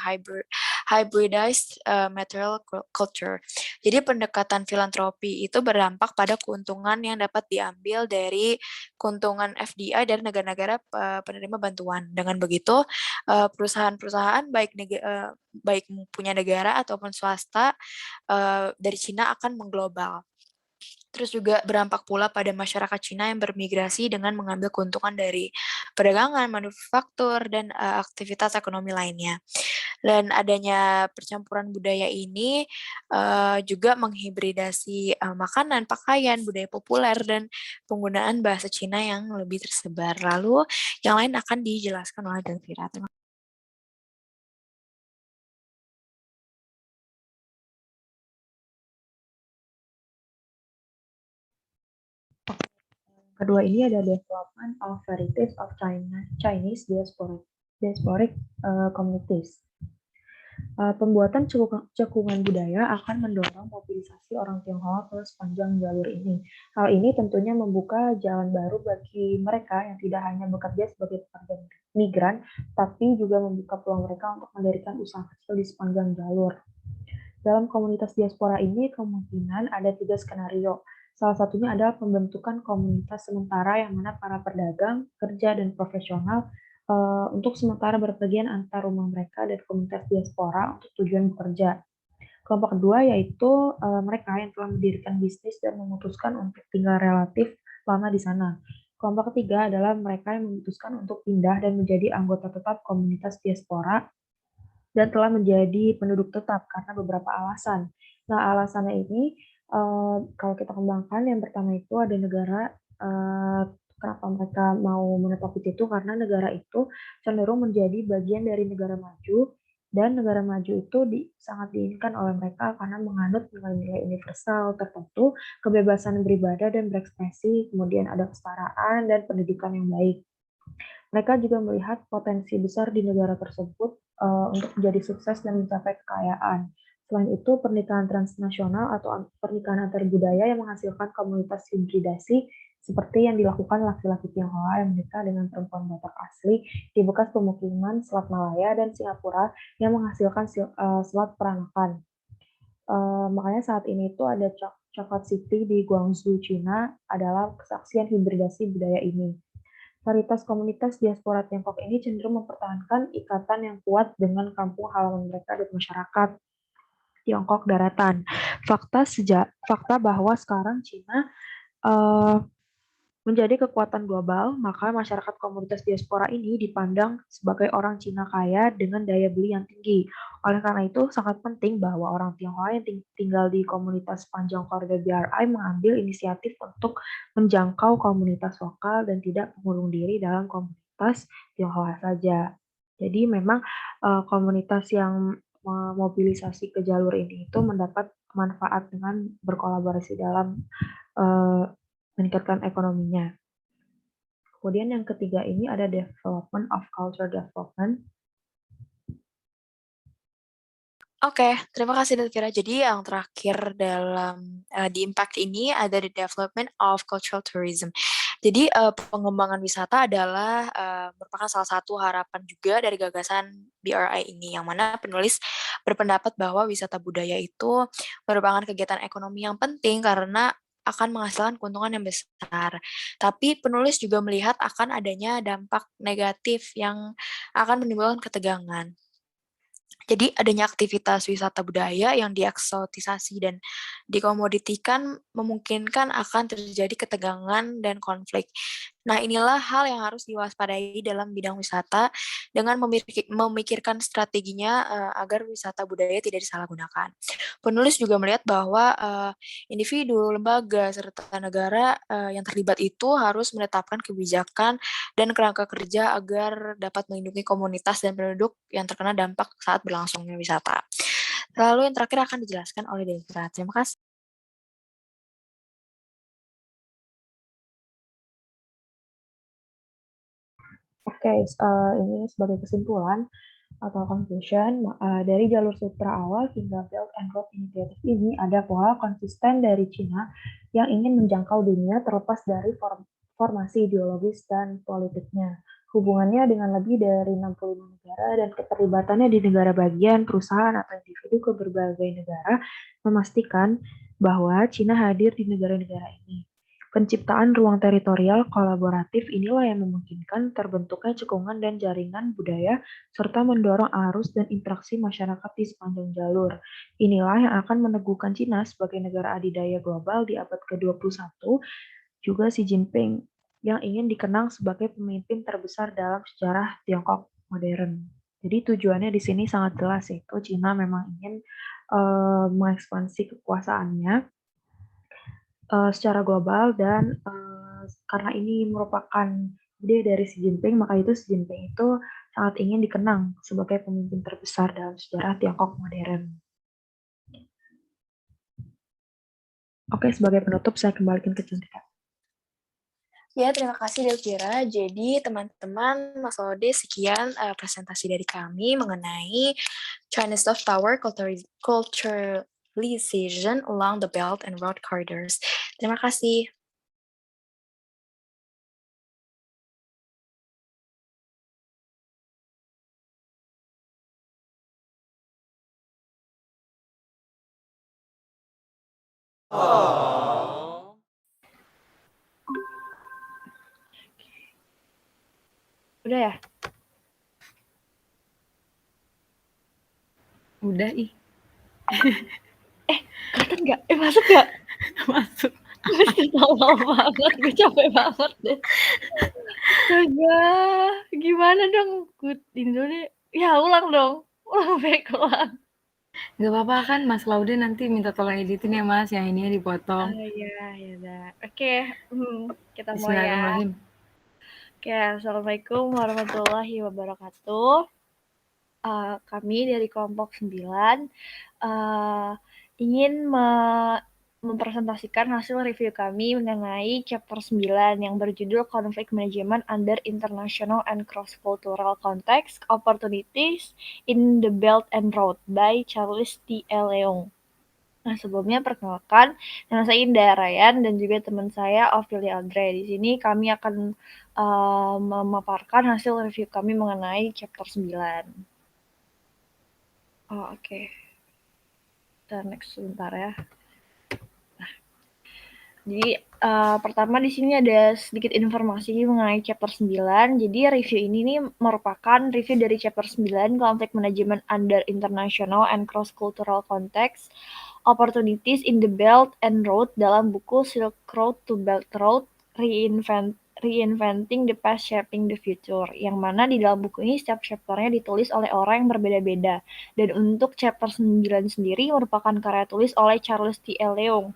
hybridized material culture. Jadi pendekatan filantropi itu berdampak pada keuntungan yang dapat diambil dari keuntungan FDI dari negara-negara penerima bantuan. Dengan begitu, perusahaan-perusahaan baik punya negara ataupun swasta dari Cina akan mengglobal. Terus juga berdampak pula pada masyarakat Cina yang bermigrasi dengan mengambil keuntungan dari perdagangan, manufaktur, dan aktivitas ekonomi lainnya. Dan adanya percampuran budaya ini juga menghibridasi makanan, pakaian, budaya populer, dan penggunaan bahasa Cina yang lebih tersebar. Lalu yang lain akan dijelaskan oleh Delvira. Kedua ini ada development of varieties of Chinese diasporic communities. Pembuatan cekungan budaya akan mendorong mobilisasi orang Tionghoa ke sepanjang jalur ini. Hal ini tentunya membuka jalan baru bagi mereka yang tidak hanya bekerja sebagai pekerja migran, tapi juga membuka peluang mereka untuk mendirikan usaha kecil di sepanjang jalur. Dalam komunitas diaspora ini kemungkinan ada 3 skenario. Salah satunya adalah pembentukan komunitas sementara yang mana para pedagang, kerja, dan profesional untuk sementara berpergian antar rumah mereka dan komunitas diaspora untuk tujuan bekerja. Kelompok kedua yaitu mereka yang telah mendirikan bisnis dan memutuskan untuk tinggal relatif lama di sana. Kelompok ketiga adalah mereka yang memutuskan untuk pindah dan menjadi anggota tetap komunitas diaspora dan telah menjadi penduduk tetap karena beberapa alasan. Nah, alasannya ini kalau kita kembangkan, yang pertama itu ada negara, kenapa mereka mau menetap di situ, karena negara itu cenderung menjadi bagian dari negara maju, dan negara maju itu sangat diinginkan oleh mereka karena menganut nilai-nilai universal tertentu, kebebasan beribadah dan berekspresi, kemudian ada kesetaraan dan pendidikan yang baik. Mereka juga melihat potensi besar di negara tersebut untuk menjadi sukses dan mencapai kekayaan. Selain itu, pernikahan transnasional atau pernikahan antar budaya yang menghasilkan komunitas hibridasi seperti yang dilakukan laki-laki Tionghoa yang menikah dengan perempuan Batak asli di bekas pemukiman Selat Malaya dan Singapura yang menghasilkan selat peranakan. Makanya saat ini itu ada Chocolate City di Guangzhou, China adalah kesaksian hibridasi budaya ini. Varietas komunitas diaspora Tiongkok ini cenderung mempertahankan ikatan yang kuat dengan kampung halaman mereka dan masyarakat Tiongkok daratan. Fakta bahwa sekarang Cina menjadi kekuatan global, maka masyarakat komunitas diaspora ini dipandang sebagai orang Cina kaya dengan daya beli yang tinggi. Oleh karena itu, sangat penting bahwa orang Tionghoa yang tinggal di komunitas sepanjang koridor BRI mengambil inisiatif untuk menjangkau komunitas lokal dan tidak mengurung diri dalam komunitas Tionghoa saja. Jadi memang komunitas yang memobilisasi ke jalur ini itu mendapat manfaat dengan berkolaborasi dalam meningkatkan ekonominya. Kemudian yang ketiga ini ada development of culture development. Oke, terima kasih Delvira. Jadi yang terakhir dalam di impact ini ada the development of cultural tourism. Jadi pengembangan wisata adalah merupakan salah satu harapan juga dari gagasan BRI ini, yang mana penulis berpendapat bahwa wisata budaya itu merupakan kegiatan ekonomi yang penting karena akan menghasilkan keuntungan yang besar. Tapi penulis juga melihat akan adanya dampak negatif yang akan menimbulkan ketegangan. Jadi adanya aktivitas wisata budaya yang dieksotisasi dan dikomoditikan memungkinkan akan terjadi ketegangan dan konflik. Nah, inilah hal yang harus diwaspadai dalam bidang wisata dengan memikirkan strateginya agar wisata budaya tidak disalahgunakan. Penulis juga melihat bahwa individu, lembaga, serta negara yang terlibat itu harus menetapkan kebijakan dan kerangka kerja agar dapat melindungi komunitas dan penduduk yang terkena dampak saat berlangsungnya wisata. Lalu yang terakhir akan dijelaskan oleh Delvira. Terima kasih. Oke, ini sebagai kesimpulan atau conclusion, dari jalur sutra awal hingga Belt and Road Initiative ini ada pola konsisten dari Cina yang ingin menjangkau dunia terlepas dari formasi ideologis dan politiknya. Hubungannya dengan lebih dari 65 negara dan keterlibatannya di negara bagian, perusahaan, atau individu ke berbagai negara memastikan bahwa Cina hadir di negara-negara ini. Penciptaan ruang teritorial kolaboratif inilah yang memungkinkan terbentuknya cekungan dan jaringan budaya serta mendorong arus dan interaksi masyarakat di sepanjang jalur. Inilah yang akan meneguhkan Cina sebagai negara adidaya global di abad ke-21, juga Xi Jinping yang ingin dikenang sebagai pemimpin terbesar dalam sejarah Tiongkok modern. Jadi tujuannya di sini sangat jelas, yaitu Cina memang ingin mengekspansi kekuasaannya secara global dan karena ini merupakan ide dari Xi Jinping, maka itu Xi Jinping itu sangat ingin dikenang sebagai pemimpin terbesar dalam sejarah Tiongkok modern. Oke, sebagai penutup saya kembalikan ke Cantika. Ya, terima kasih Delvira. Jadi teman-teman, Mas Laude, sekian presentasi dari kami mengenai China's soft power culturalization along the Belt and Road Corridors. Terima kasih. Udah ya? Udah ih. Kelihatan nggak? Masuk nggak? Masuk. Gue ketawa banget, gue capek banget deh. Astaga, gimana dong? Gue dulu deh. Ya, ulang dong. Ulang ulang. Gak apa-apa kan Mas Laude nanti minta tolong editin ya Mas, yang ininya dipotong. Iya, ya udah. Oke, kita mulai ya. Bismillahirrahmanirrahim. Oke, Assalamualaikum warahmatullahi wabarakatuh. Kami dari kelompok 9 ingin mempresentasikan hasil review kami mengenai chapter 9 yang berjudul Conflict Management Under International and Cross-Cultural Context, Opportunities in the Belt and Road by Charles T. L. Leong. Nah, sebelumnya perkenalkan, nama saya Indah Ryan dan juga teman saya Ophelia Audrey. Di sini kami akan memaparkan hasil review kami mengenai chapter 9. Oke. Kita next sebentar ya. Nah, jadi pertama di sini ada sedikit informasi mengenai chapter 9. Jadi review ini nih merupakan review dari chapter 9 Conflict Management Under International and Cross-Cultural Context, Opportunities in the Belt and Road dalam buku Silk Road to Belt Road, Reinventing the Past, Shaping the Future, yang mana di dalam buku ini setiap chapternya ditulis oleh orang yang berbeda-beda. Dan untuk chapter 9 sendiri merupakan karya tulis oleh Charles T. L. Leong.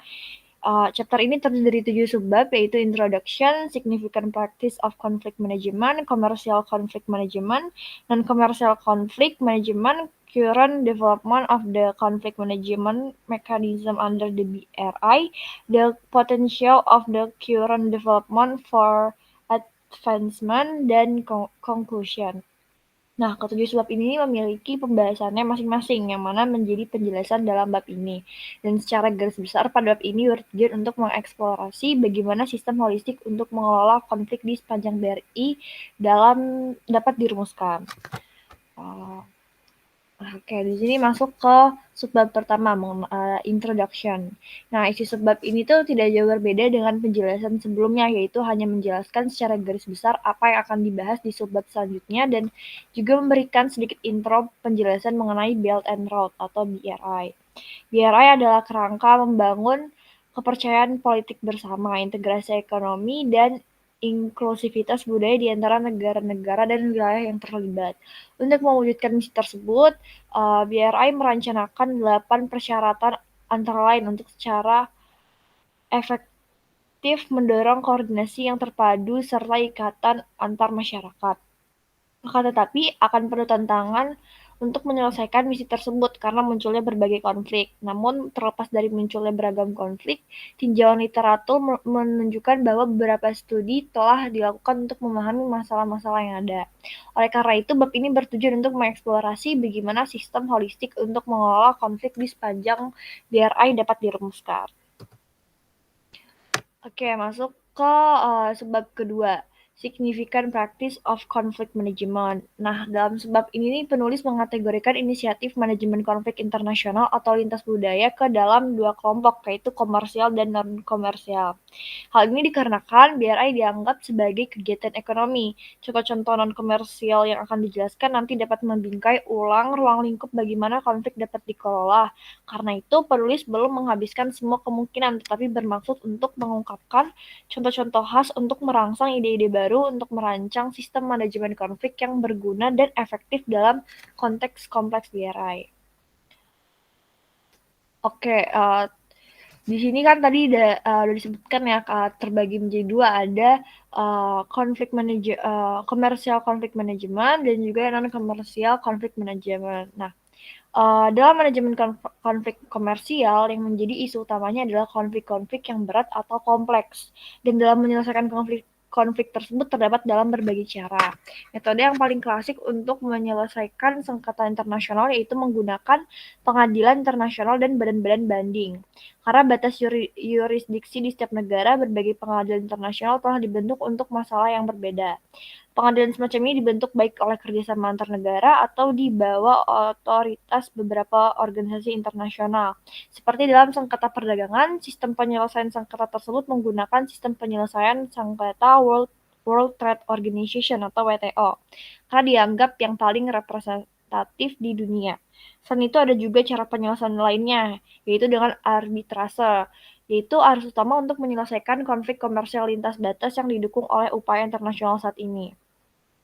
Chapter ini terdiri dari 7 subbab, yaitu Introduction, Significant Practice of Conflict Management, Commercial Conflict Management, Non-Commercial Conflict Management, Current Development of the Conflict Management Mechanism under the BRI, the Potential of the Current Development for Advancement, dan Conclusion. Nah, ketujuh sebab ini memiliki pembahasannya masing-masing, yang mana menjadi penjelasan dalam bab ini. Dan secara garis besar, pada bab ini bertujuan untuk mengeksplorasi bagaimana sistem holistik untuk mengelola konflik di sepanjang BRI dapat dirumuskan. Oke, di sini masuk ke subbab pertama, introduction. Nah, isi subbab ini tuh tidak jauh berbeda dengan penjelasan sebelumnya, yaitu hanya menjelaskan secara garis besar apa yang akan dibahas di subbab selanjutnya dan juga memberikan sedikit intro penjelasan mengenai Belt and Road atau BRI. BRI adalah kerangka membangun kepercayaan politik bersama, integrasi ekonomi, dan inklusivitas budaya di antara negara-negara dan wilayah yang terlibat. Untuk mewujudkan misi tersebut, BRI merencanakan 8 persyaratan antara lain untuk secara efektif mendorong koordinasi yang terpadu serta ikatan antar masyarakat. Akan tetapi akan perlu tantangan untuk menyelesaikan misi tersebut karena munculnya berbagai konflik. Namun terlepas dari munculnya beragam konflik, tinjauan literatur menunjukkan bahwa beberapa studi telah dilakukan untuk memahami masalah-masalah yang ada. Oleh karena itu, bab ini bertujuan untuk mengeksplorasi bagaimana sistem holistik untuk mengelola konflik di sepanjang BRI dapat dirumuskan. Oke, masuk ke sebab kedua. Significant Practice of Conflict Management. Nah, dalam sebab ini nih, penulis mengategorikan inisiatif manajemen konflik internasional atau lintas budaya ke dalam dua kelompok, yaitu komersial dan non-komersial. Hal ini dikarenakan BRI dianggap sebagai kegiatan ekonomi. Contoh-contoh non-komersial yang akan dijelaskan nanti dapat membingkai ulang ruang lingkup bagaimana konflik dapat dikelola. Karena itu, penulis belum menghabiskan semua kemungkinan, tetapi bermaksud untuk mengungkapkan contoh-contoh khas untuk merangsang ide-ide baru untuk merancang sistem manajemen konflik yang berguna dan efektif dalam konteks kompleks BRI. Oke, di sini kan tadi udah disebutkan ya, terbagi menjadi dua, ada commercial conflict management dan juga non-commercial conflict management. Nah, dalam manajemen konflik komersial yang menjadi isu utamanya adalah konflik-konflik yang berat atau kompleks. Dan dalam menyelesaikan konflik tersebut terdapat dalam berbagai cara. Metode yang paling klasik untuk menyelesaikan sengketa internasional yaitu menggunakan pengadilan internasional dan badan-badan banding. Karena batas yurisdiksi di setiap negara, berbagai pengadilan internasional telah dibentuk untuk masalah yang berbeda. Pengadilan semacam ini dibentuk baik oleh kerjasama antar negara atau di bawah otoritas beberapa organisasi internasional. Seperti dalam sengketa perdagangan, sistem penyelesaian sengketa tersebut menggunakan sistem penyelesaian sengketa World Trade Organization atau WTO, karena dianggap yang paling representatif di dunia. Selain itu ada juga cara penyelesaian lainnya, yaitu dengan arbitrase, yaitu arus utama untuk menyelesaikan konflik komersial lintas batas yang didukung oleh upaya internasional saat ini.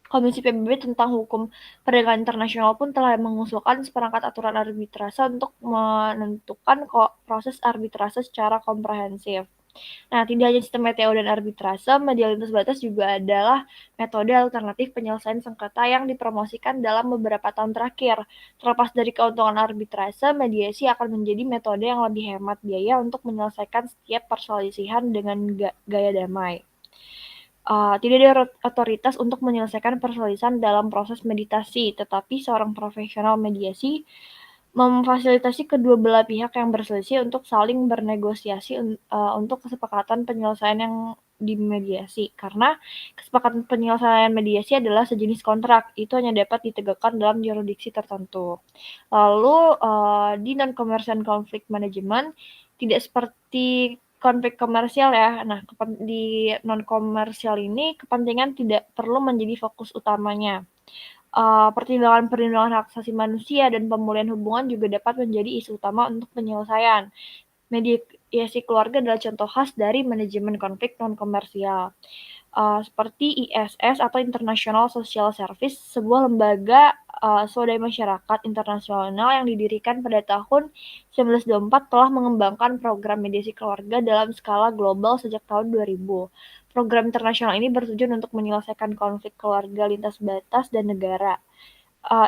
Komisi PBB tentang hukum perdagangan internasional pun telah mengusulkan seperangkat aturan arbitrase untuk menentukan proses arbitrase secara komprehensif. Nah, tidak hanya sistem WTO dan arbitrase, media lintas batas juga adalah metode alternatif penyelesaian sengketa yang dipromosikan dalam beberapa tahun terakhir. Terlepas dari keuntungan arbitrase, mediasi akan menjadi metode yang lebih hemat biaya untuk menyelesaikan setiap perselisihan dengan gaya damai. Tidak ada otoritas untuk menyelesaikan perselisihan dalam proses mediasi, tetapi seorang profesional mediasi memfasilitasi kedua belah pihak yang berselisih untuk saling bernegosiasi untuk kesepakatan penyelesaian yang dimediasi. Karena kesepakatan penyelesaian mediasi adalah sejenis kontrak, itu hanya dapat ditegakkan dalam yurisdiksi tertentu. Lalu di non-commercial conflict management tidak seperti konflik komersial ya. Nah, di non-komersial ini kepentingan tidak perlu menjadi fokus utamanya. Pertimbangan hak asasi manusia dan pemulihan hubungan juga dapat menjadi isu utama untuk penyelesaian. Mediasi keluarga adalah contoh khas dari manajemen konflik non-komersial. Seperti ISS atau International Social Service, sebuah lembaga swadaya masyarakat internasional yang didirikan pada tahun 1924 telah mengembangkan program mediasi keluarga dalam skala global sejak tahun 2000. Program internasional ini bertujuan untuk menyelesaikan konflik keluarga lintas batas dan negara.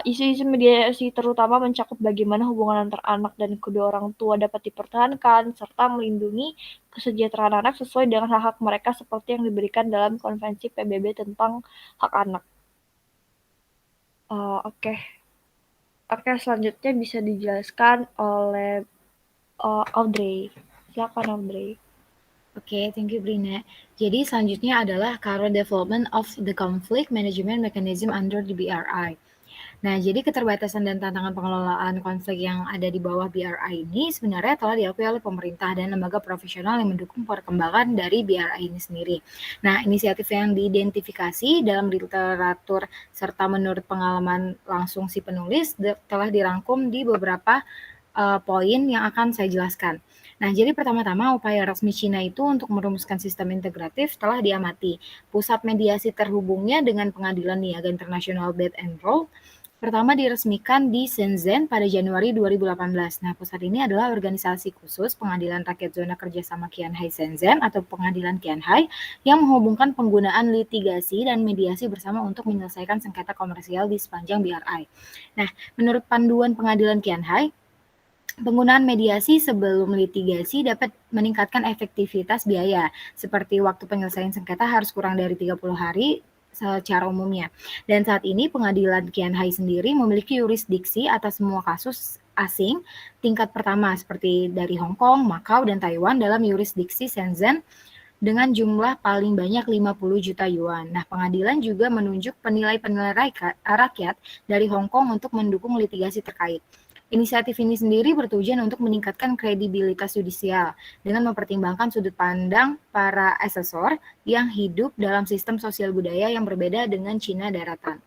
Isu-isu mediasi terutama mencakup bagaimana hubungan antar anak dan kedua orang tua dapat dipertahankan, serta melindungi kesejahteraan anak sesuai dengan hak-hak mereka seperti yang diberikan dalam Konvensi PBB tentang hak anak. Oke, selanjutnya bisa dijelaskan oleh Audrey. Silakan Audrey. Oke, thank you Brina. Jadi selanjutnya adalah current development of the conflict management mechanism under the BRI. Nah, jadi keterbatasan dan tantangan pengelolaan konflik yang ada di bawah BRI ini sebenarnya telah diakui oleh pemerintah dan lembaga profesional yang mendukung perkembangan dari BRI ini sendiri. Nah, inisiatif yang diidentifikasi dalam literatur serta menurut pengalaman langsung si penulis telah dirangkum di beberapa poin yang akan saya jelaskan. Nah, jadi pertama-tama upaya resmi Cina itu untuk merumuskan sistem integratif telah diamati. Pusat mediasi terhubungnya dengan Pengadilan Niaga Internasional Belt and Road pertama diresmikan di Shenzhen pada Januari 2018. Nah, pusat ini adalah organisasi khusus Pengadilan Rakyat Zona Kerjasama Qianhai Shenzhen atau Pengadilan Qianhai yang menghubungkan penggunaan litigasi dan mediasi bersama untuk menyelesaikan sengketa komersial di sepanjang BRI. Nah, menurut panduan Pengadilan Qianhai, penggunaan mediasi sebelum litigasi dapat meningkatkan efektivitas biaya, seperti waktu penyelesaian sengketa harus kurang dari 30 hari secara umumnya. Dan saat ini Pengadilan Qianhai sendiri memiliki yurisdiksi atas semua kasus asing tingkat pertama seperti dari Hong Kong, Macau, dan Taiwan dalam yurisdiksi Shenzhen dengan jumlah paling banyak 50 juta yuan. Nah, pengadilan juga menunjuk penilai-penilai rakyat dari Hong Kong untuk mendukung litigasi terkait. Inisiatif ini sendiri bertujuan untuk meningkatkan kredibilitas yudisial dengan mempertimbangkan sudut pandang para asesor yang hidup dalam sistem sosial budaya yang berbeda dengan Cina daratan.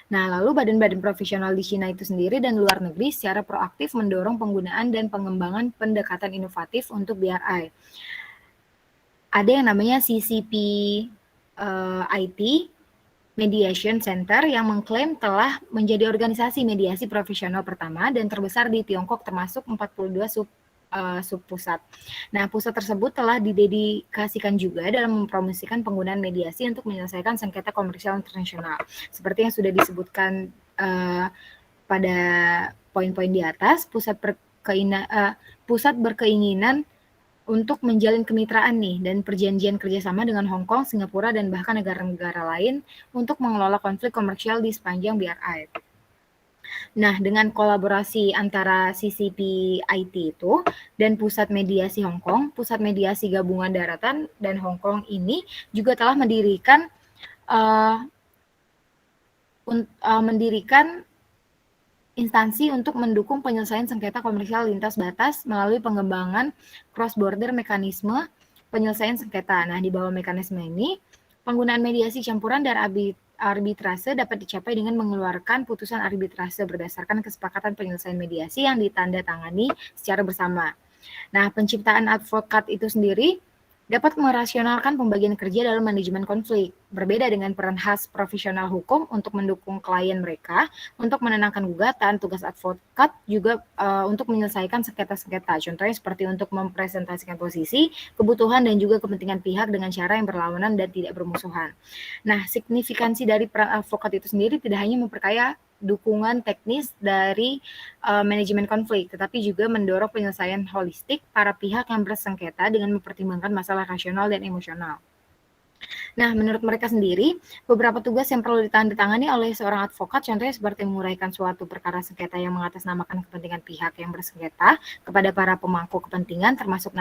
Nah, lalu badan-badan profesional di Cina itu sendiri dan luar negeri secara proaktif mendorong penggunaan dan pengembangan pendekatan inovatif untuk BRI. Ada yang namanya CCP IT Mediation Center yang mengklaim telah menjadi organisasi mediasi profesional pertama dan terbesar di Tiongkok termasuk 42 subpusat. Nah, pusat tersebut telah didedikasikan juga dalam mempromosikan penggunaan mediasi untuk menyelesaikan sengketa komersial internasional. Seperti yang sudah disebutkan pada poin-poin di atas, pusat berkeinginan untuk menjalin kemitraan nih dan perjanjian kerjasama dengan Hong Kong, Singapura, dan bahkan negara-negara lain untuk mengelola konflik komersial di sepanjang BRI. Nah, dengan kolaborasi antara CCPIT itu dan Pusat Mediasi Hong Kong, Pusat Mediasi Gabungan Daratan dan Hong Kong ini juga telah mendirikan instansi untuk mendukung penyelesaian sengketa komersial lintas batas melalui pengembangan cross-border mekanisme penyelesaian sengketa. Nah, di bawah mekanisme ini, penggunaan mediasi campuran dan arbitrase dapat dicapai dengan mengeluarkan putusan arbitrase berdasarkan kesepakatan penyelesaian mediasi yang ditandatangani secara bersama. Nah, penciptaan advokat itu sendiri dapat merasionalkan pembagian kerja dalam manajemen konflik. Berbeda dengan peran khas profesional hukum untuk mendukung klien mereka, untuk menenangkan gugatan, tugas advokat juga untuk menyelesaikan sengketa-sengketa. Contohnya seperti untuk mempresentasikan posisi, kebutuhan, dan juga kepentingan pihak dengan cara yang berlawanan dan tidak bermusuhan. Nah, signifikansi dari peran advokat itu sendiri tidak hanya memperkaya dukungan teknis dari manajemen konflik, tetapi juga mendorong penyelesaian holistik para pihak yang bersengketa dengan mempertimbangkan masalah rasional dan emosional. Nah, menurut mereka sendiri, beberapa tugas yang perlu ditandatangani oleh seorang advokat, contohnya seperti menguraikan suatu perkara sengketa yang mengatasnamakan kepentingan pihak yang bersengketa kepada para pemangku kepentingan, termasuk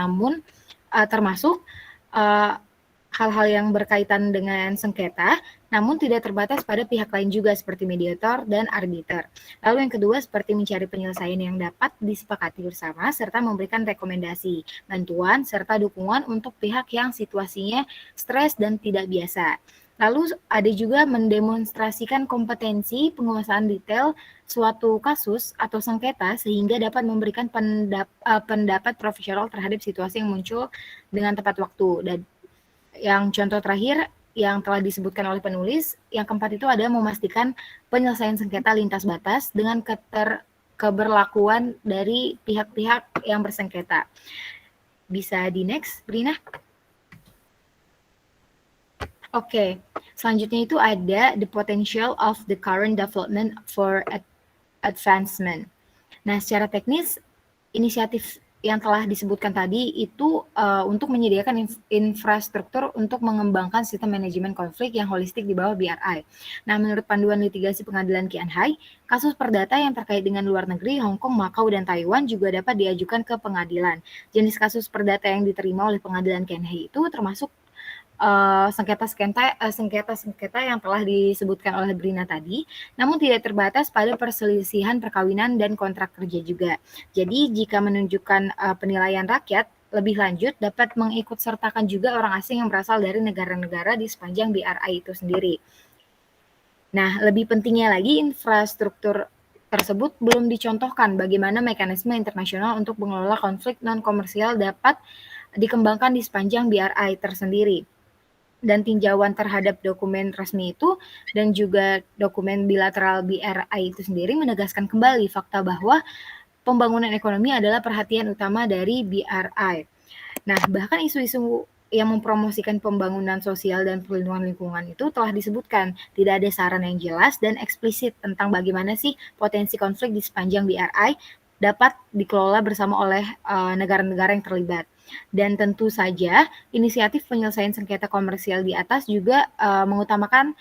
hal-hal yang berkaitan dengan sengketa, namun tidak terbatas pada pihak lain juga seperti mediator dan arbiter. Lalu yang kedua seperti mencari penyelesaian yang dapat disepakati bersama serta memberikan rekomendasi, bantuan, serta dukungan untuk pihak yang situasinya stres dan tidak biasa. Lalu ada juga mendemonstrasikan kompetensi penguasaan detail suatu kasus atau sengketa sehingga dapat memberikan pendapat profesional terhadap situasi yang muncul dengan tepat waktu. Dan yang contoh terakhir yang telah disebutkan oleh penulis, yang keempat itu adalah memastikan penyelesaian sengketa lintas batas dengan keberlakuan dari pihak-pihak yang bersengketa. Bisa di next, Brina? Oke, selanjutnya itu ada the potential of the current development for advancement. Nah, secara teknis, inisiatif yang telah disebutkan tadi itu untuk menyediakan infrastruktur untuk mengembangkan sistem manajemen konflik yang holistik di bawah BRI. Nah, menurut panduan litigasi pengadilan Qianhai, kasus perdata yang terkait dengan luar negeri, Hong Kong, Macau, dan Taiwan juga dapat diajukan ke pengadilan. Jenis kasus perdata yang diterima oleh pengadilan Qianhai itu termasuk sengketa-sengketa yang telah disebutkan oleh Brina tadi, namun tidak terbatas pada perselisihan perkawinan dan kontrak kerja juga. Jadi jika menunjukkan penilaian rakyat lebih lanjut dapat mengikutsertakan juga orang asing yang berasal dari negara-negara di sepanjang BRI itu sendiri. Nah, lebih pentingnya lagi infrastruktur tersebut belum dicontohkan bagaimana mekanisme internasional untuk mengelola konflik non-komersial dapat dikembangkan di sepanjang BRI tersendiri. Dan tinjauan terhadap dokumen resmi itu dan juga dokumen bilateral BRI itu sendiri menegaskan kembali fakta bahwa pembangunan ekonomi adalah perhatian utama dari BRI. Nah, bahkan isu-isu yang mempromosikan pembangunan sosial dan perlindungan lingkungan itu telah disebutkan. Tidak ada saran yang jelas dan eksplisit tentang bagaimana sih potensi konflik di sepanjang BRI dapat dikelola bersama oleh negara-negara yang terlibat. Dan tentu saja inisiatif penyelesaian sengketa komersial di atas juga mengutamakan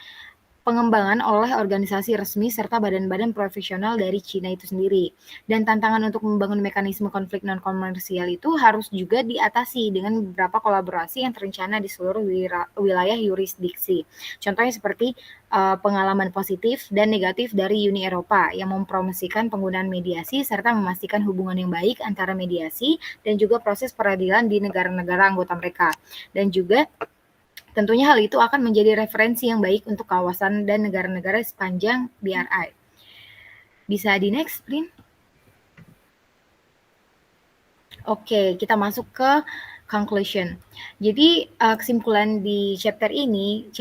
pengembangan oleh organisasi resmi serta badan-badan profesional dari Cina itu sendiri. Dan tantangan untuk membangun mekanisme konflik non-komersial itu harus juga diatasi dengan beberapa kolaborasi yang terencana di seluruh wilayah yurisdiksi. Contohnya seperti pengalaman positif dan negatif dari Uni Eropa yang mempromosikan penggunaan mediasi serta memastikan hubungan yang baik antara mediasi dan juga proses peradilan di negara-negara anggota mereka. Dan juga tentunya hal itu akan menjadi referensi yang baik untuk kawasan dan negara-negara sepanjang BRI. Bisa di next, Brin? Oke, kita masuk ke conclusion. Jadi kesimpulan di chapter ini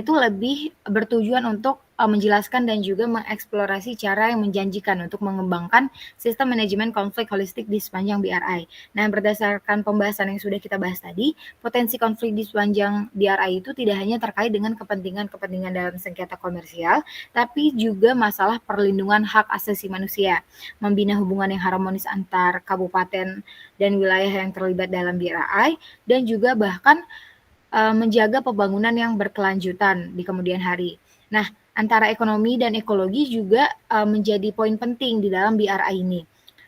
tuh lebih bertujuan untuk menjelaskan dan juga mengeksplorasi cara yang menjanjikan untuk mengembangkan sistem manajemen konflik holistik di sepanjang BRI. Nah, berdasarkan pembahasan yang sudah kita bahas tadi, potensi konflik di sepanjang BRI itu tidak hanya terkait dengan kepentingan-kepentingan dalam sengketa komersial, tapi juga masalah perlindungan hak asasi manusia, membina hubungan yang harmonis antar kabupaten dan wilayah yang terlibat dalam BRI, dan juga bahkan menjaga pembangunan yang berkelanjutan di kemudian hari. Nah, antara ekonomi dan ekologi juga menjadi poin penting di dalam BRI ini.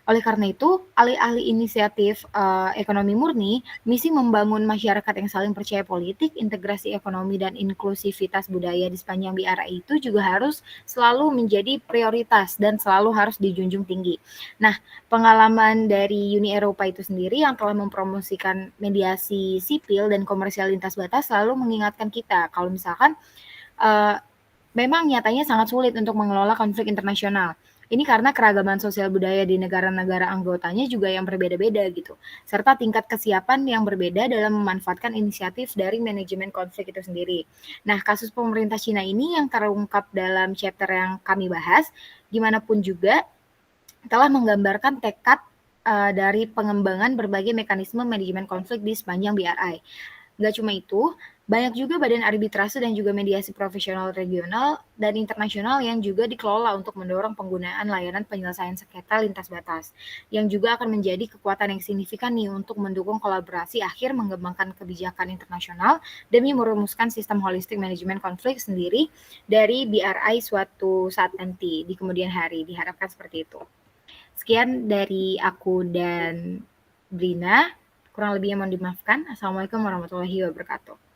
Oleh karena itu, alih-alih inisiatif ekonomi murni, misi membangun masyarakat yang saling percaya politik, integrasi ekonomi, dan inklusivitas budaya di sepanjang BRI itu juga harus selalu menjadi prioritas dan selalu harus dijunjung tinggi. Nah, pengalaman dari Uni Eropa itu sendiri yang telah mempromosikan mediasi sipil dan komersial lintas batas selalu mengingatkan kita kalau misalkan memang nyatanya sangat sulit untuk mengelola konflik internasional. Ini karena keragaman sosial budaya di negara-negara anggotanya juga yang berbeda-beda gitu, serta tingkat kesiapan yang berbeda dalam memanfaatkan inisiatif dari manajemen konflik itu sendiri. Nah, kasus pemerintah Cina ini yang terungkap dalam chapter yang kami bahas, gimana pun juga telah menggambarkan tekad dari pengembangan berbagai mekanisme manajemen konflik di sepanjang BRI. Nggak cuma itu, banyak juga badan arbitrase dan juga mediasi profesional regional dan internasional yang juga dikelola untuk mendorong penggunaan layanan penyelesaian sengketa lintas batas, yang juga akan menjadi kekuatan yang signifikan nih untuk mendukung kolaborasi akhir mengembangkan kebijakan internasional demi merumuskan sistem holistik manajemen konflik sendiri dari BRI suatu saat nanti di kemudian hari. Diharapkan seperti itu. Sekian dari aku dan Brina. Kurang lebihnya mohon dimaafkan. Assalamualaikum warahmatullahi wabarakatuh.